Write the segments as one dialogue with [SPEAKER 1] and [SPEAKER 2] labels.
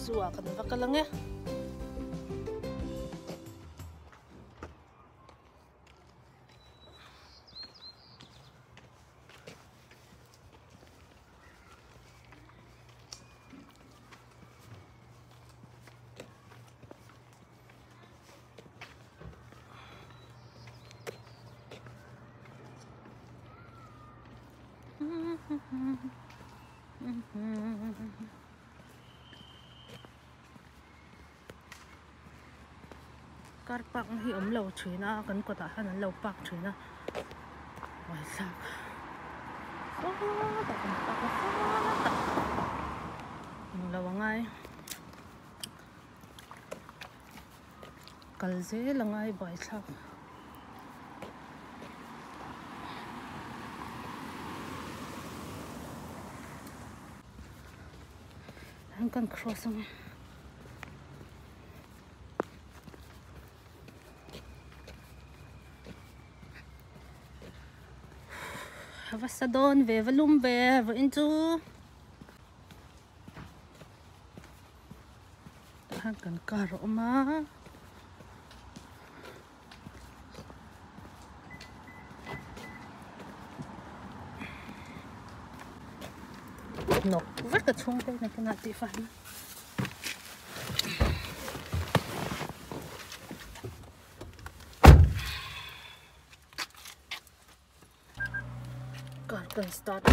[SPEAKER 1] zuwa kan vakalange. Car park hi om lo thina kan ko ta han lo park thina wai sak ta kan park ta lo ngai kalze langai bai sak han kan cross ngai Havassadon ve valumbe va into han kan kar oma no vắt cả chung đây này cái nào thì phải can start.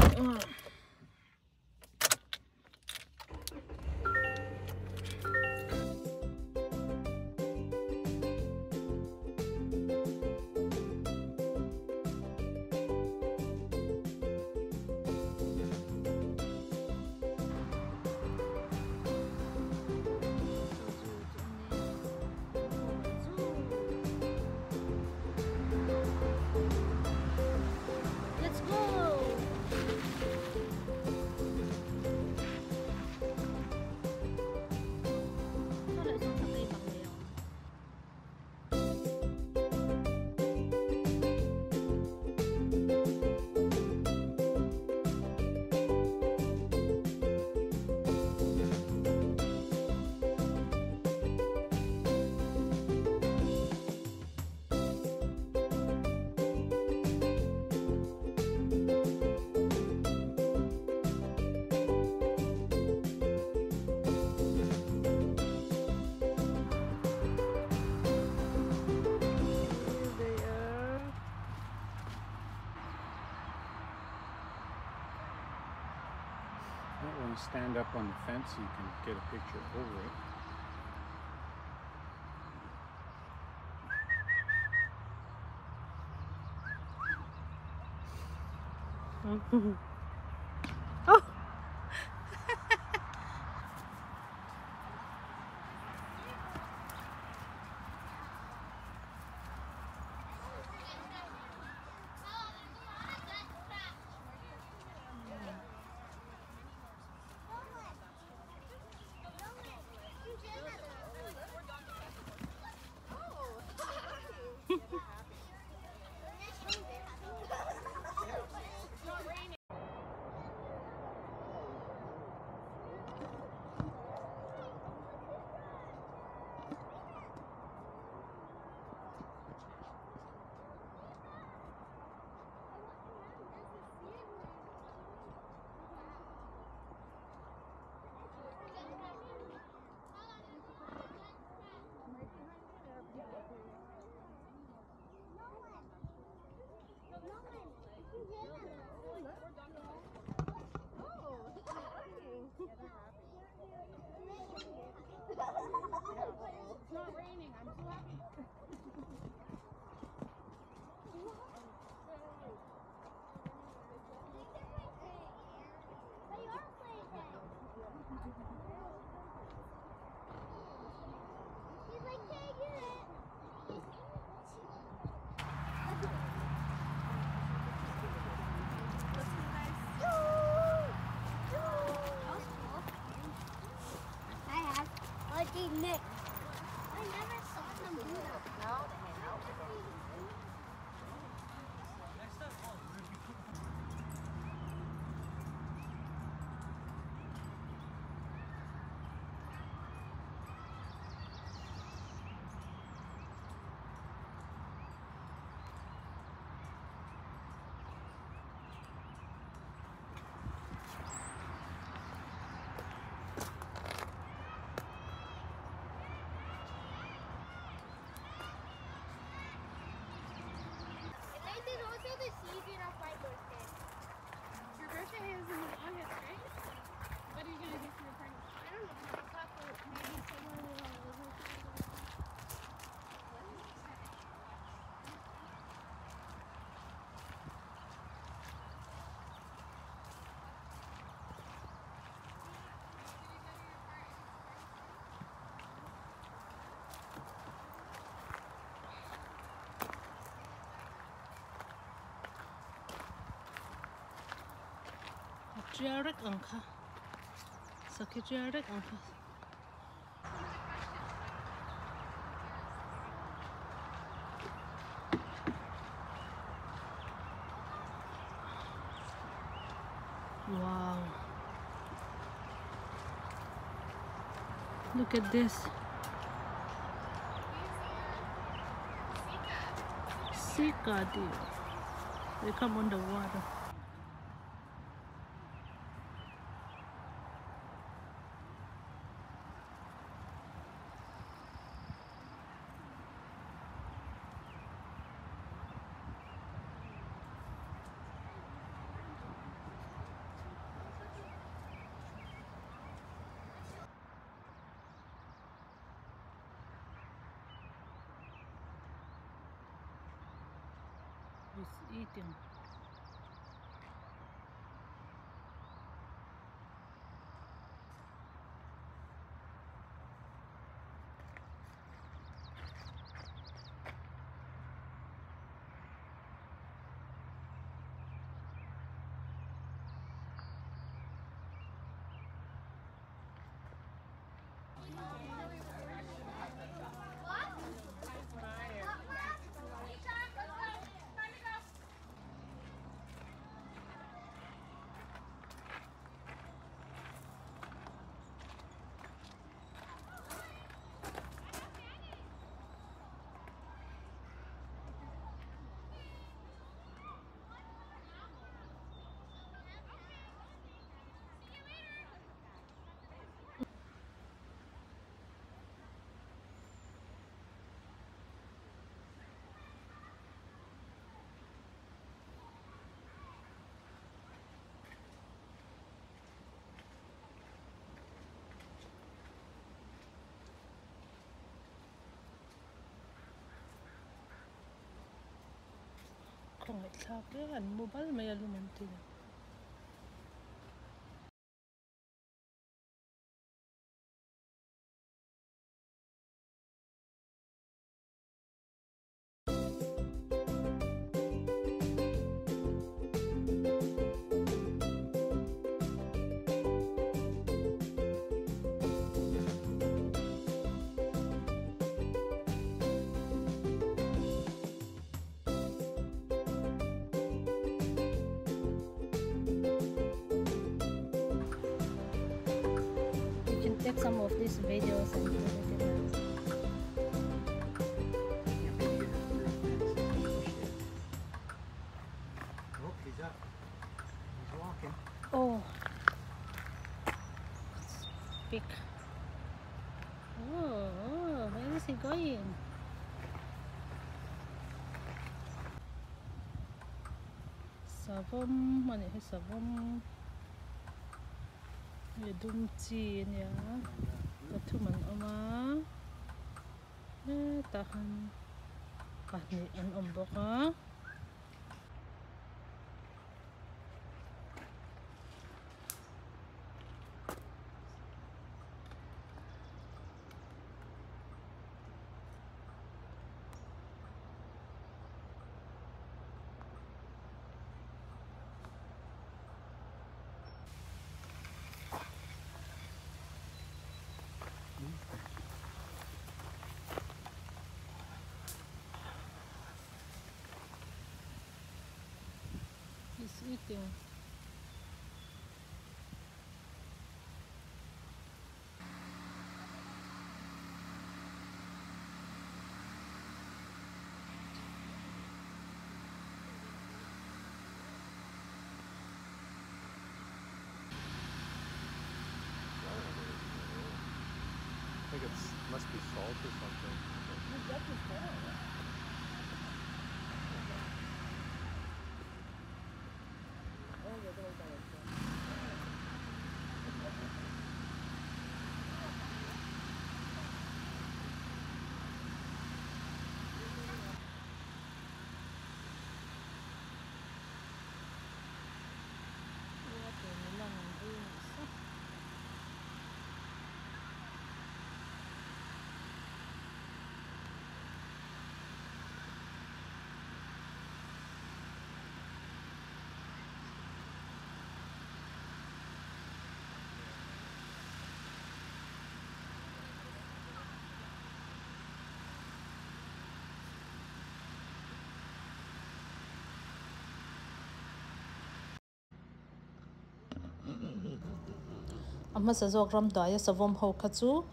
[SPEAKER 2] Stand up on the fence so you can get a picture over it.
[SPEAKER 1] Oh!
[SPEAKER 3] Nick. I never saw them do that. No, they hang out with them. get off my birthday?
[SPEAKER 4] Your birthday is in August, right? What are you gonna do for your party?
[SPEAKER 3] I don't know. I'll talk to maybe someone will listen to me.
[SPEAKER 1] Jared angka. Sakit Jared angka. Wow. Look at this. Sika deer. They come on the water. He's eating. Kung itlaki, mobile may aluminti. Take some of these videos and put it in.
[SPEAKER 2] Oh, he's up. He's walking.
[SPEAKER 1] Oh, big. Oh, where is he going? Savom, ano yung savom? Dumchi niya. Katuman ama. Tahan. Kahit ang umbok ha. He's eating.
[SPEAKER 2] I think it must be salt or something.
[SPEAKER 1] ama sa zok ram daya savom ho kha chu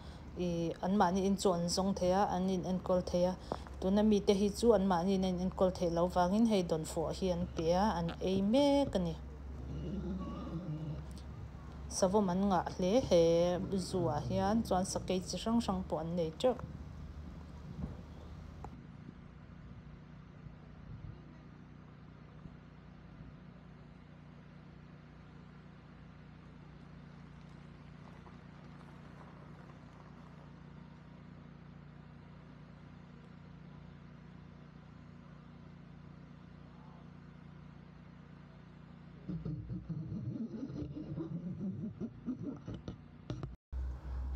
[SPEAKER 1] an mani in chu an zong thea an in an kol thea tuna mi te hi chu an mani in an kol the lo wangin hei don fo hi an pia an ei me kani savom an nga hle he zuwa hian chuan sakai chi sang sang po an nei tuk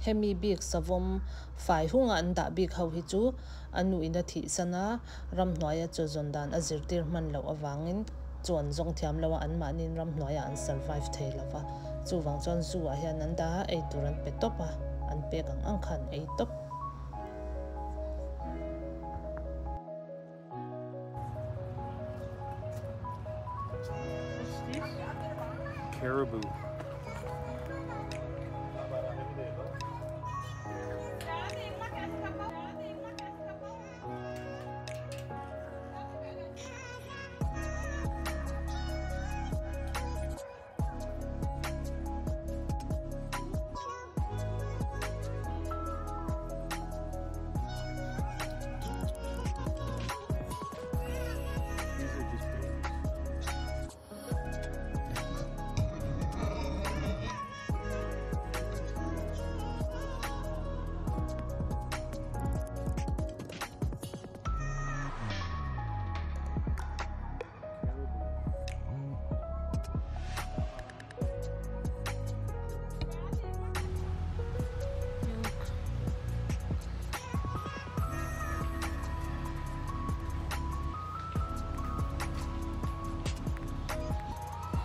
[SPEAKER 1] hemi bik savom fai hunga an da bik ho hi chu anu ina thi sana ram hnuaya chu zondan azirtir man lo awangin chuan zong thiam lawa an manin ram hnuaya an survive thei lawa chu wang chuan zuwa hian an da ei turan pe topa an pe kang ang khan ei top
[SPEAKER 2] Caribou.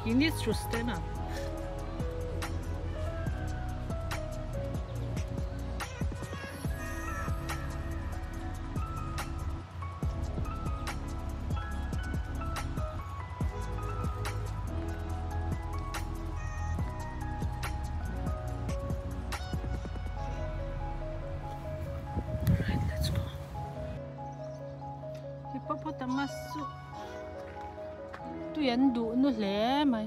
[SPEAKER 2] These are just babies.
[SPEAKER 1] He needs to stand up. Alright, let's go. Hippopotamus. Tu yan du nu hle mai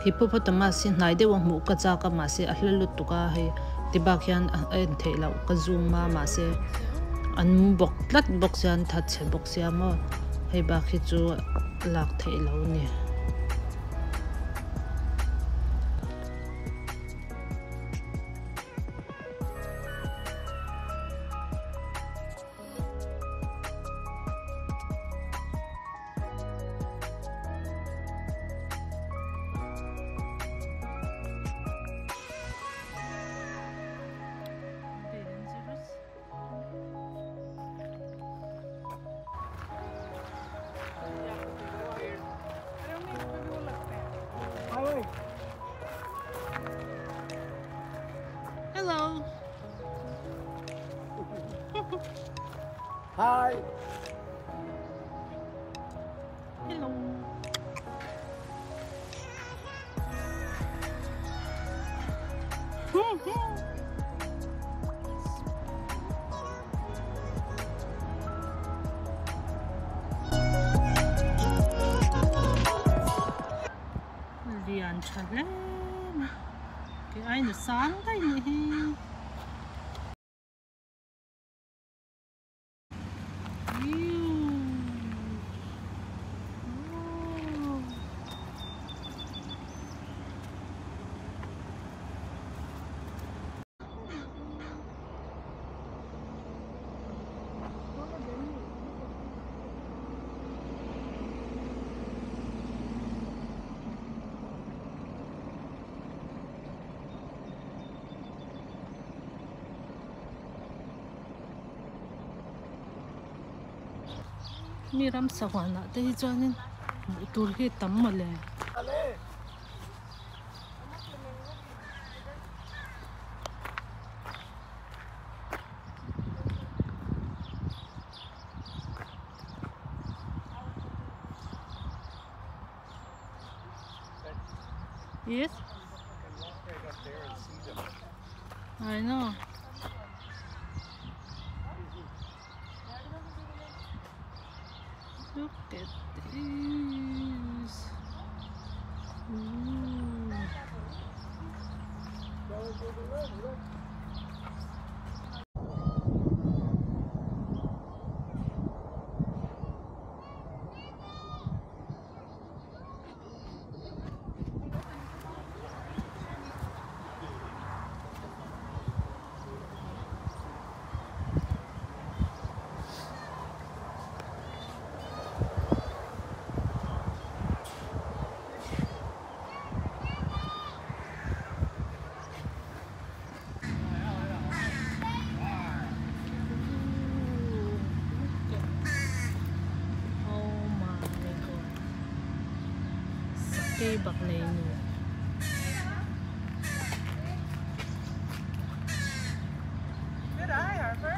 [SPEAKER 1] hippopotamus nai de wang mu ka cha ka ma se a hlalut tu ka he tibak hian en theilo ka zoom ma se an bok tlat bok sian that che bok sia mo hei ba khi chu lak theilo ni Hello.
[SPEAKER 5] Hi.
[SPEAKER 1] Hello. Lian chale. Cái ai nó sáng thế nhỉ? Mi ram sawana te hi chuanin tur hi tam ma le Yes?
[SPEAKER 2] can walk right up there and see them.
[SPEAKER 1] I know. Look at this. Ooh. Oh my god. Sakay bak na yun.
[SPEAKER 5] Good eye, Harper.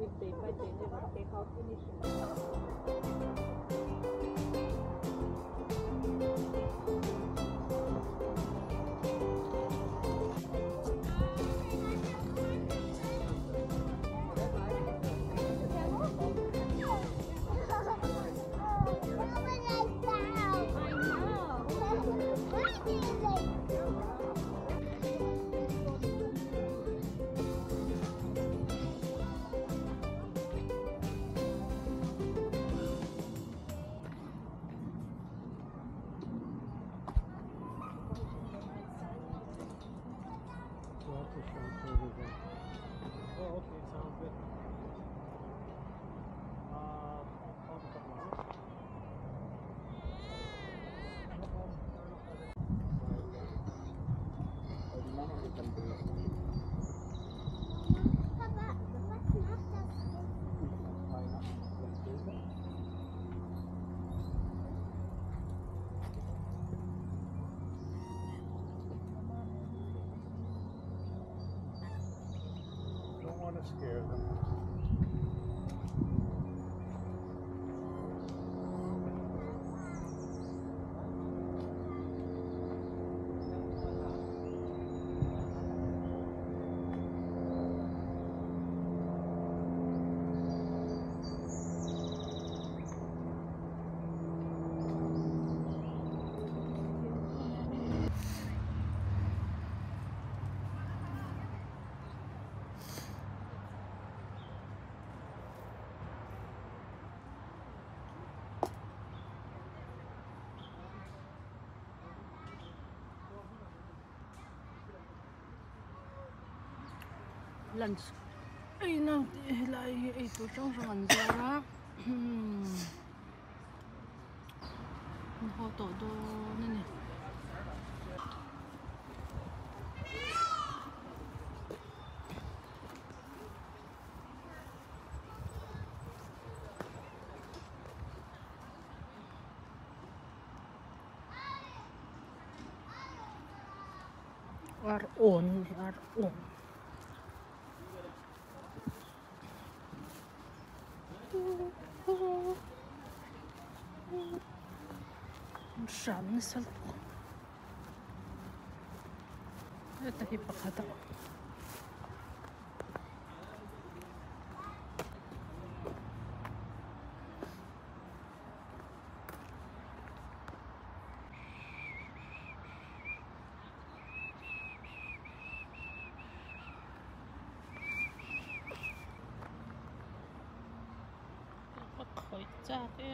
[SPEAKER 1] Just sitting there.
[SPEAKER 5] Oh, okay, sounds good. I'll call the couple hours. No problem.
[SPEAKER 2] Hermano, que tal vez.
[SPEAKER 3] Papa, was macht das?
[SPEAKER 2] Don't want to scare them.
[SPEAKER 1] lunch ai nang ti lai ai tu chang sang an zara ho to do nè ar on Saan sal ito hipakata pakhoy chake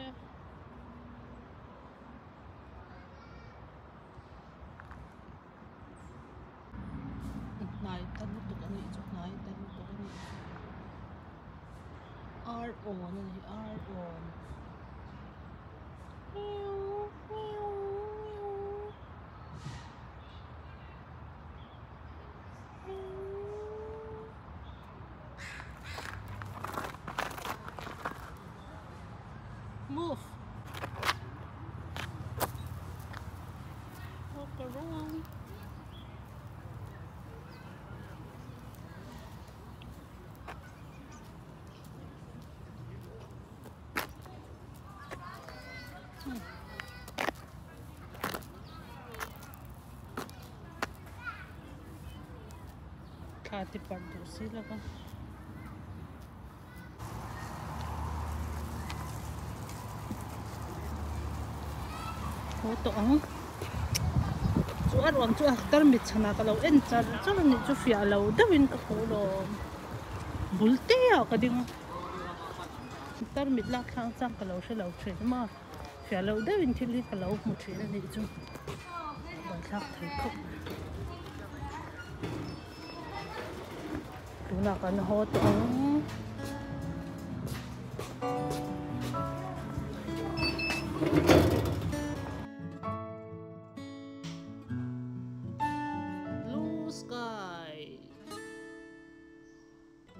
[SPEAKER 1] nai tan tu kan ni chu nai tan tu kan ni r on ni r on move walk around खाते पर दूसरी लगा हो तो chú ăn uống chú ăn tao mít chả nào cái lâu em chả chắc là chú phải lâu đó bên cái hồ đó bul tê à cái đinh tao mít lạc khang sang cái lâu sẽ lâu chuyện mà phải lâu đó bên thiên lý cái lâu một chuyện là này chú bạn lạc thấy không đúng là cái hồ to blue sky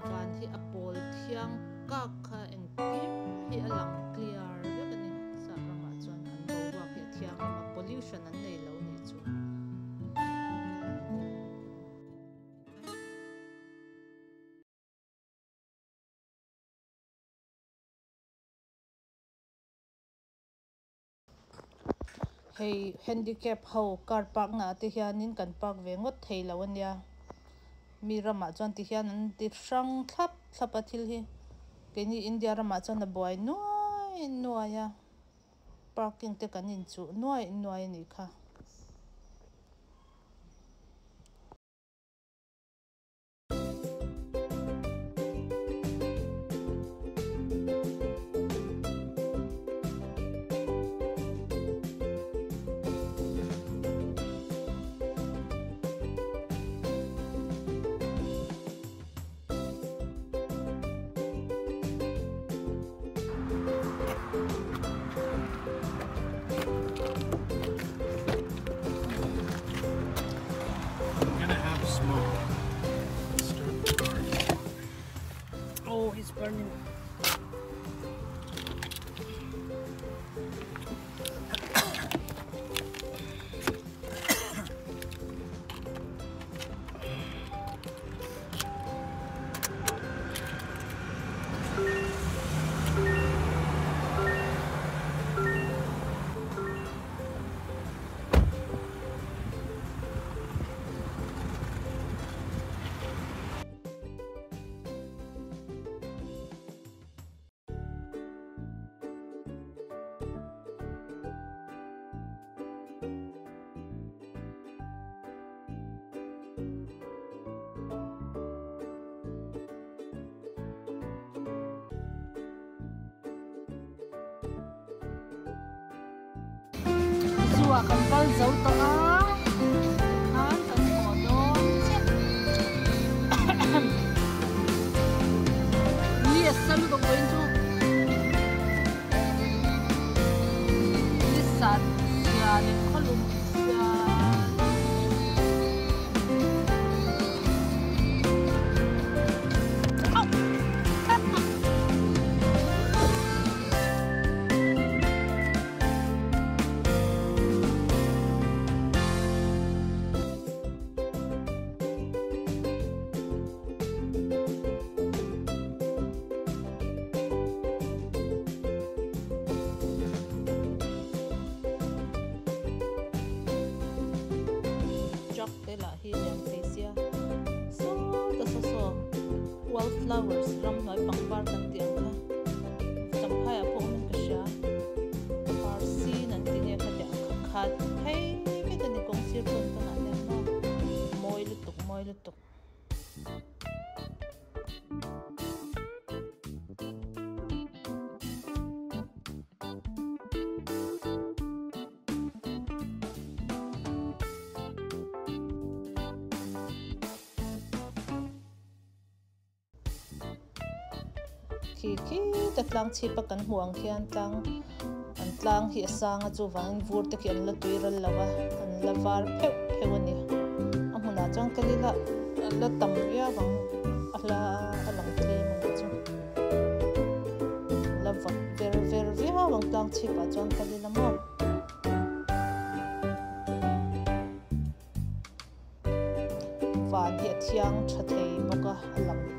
[SPEAKER 1] van hi apol thiang kak kha eng kim hi alang clear ve kani sa ranga chuan an bo wa phe thiang ma pollution an nei lo ni chu hey handicap ho car park na te hianin kan park ve ngot thei lo ania mi rama chuan ti hian an ti hrang thlap a thil hi keni india rama chuan a buai nuai a parking te kan in chu nuai ni kha oh it's burning Zua kan kal zau to a kan kan ko don che hi lem te sia so wildflowers ram noi pangbar kan tiang kha champhai a pho min ka sha parsi nan ti ne kha tiang khat hei ke ta ni kong sir ton ka na le moi lu tuk khi tlang chi pa kan huang khian tlang an tlang hi sang a chu wang vur te khian la tuiral lawa an la var pheu ani a huna chang kalila la tam ya wang ala alang tle man chu la va ver wang tlang chi pa chang kalila mo van hi thiang tha thei boka alang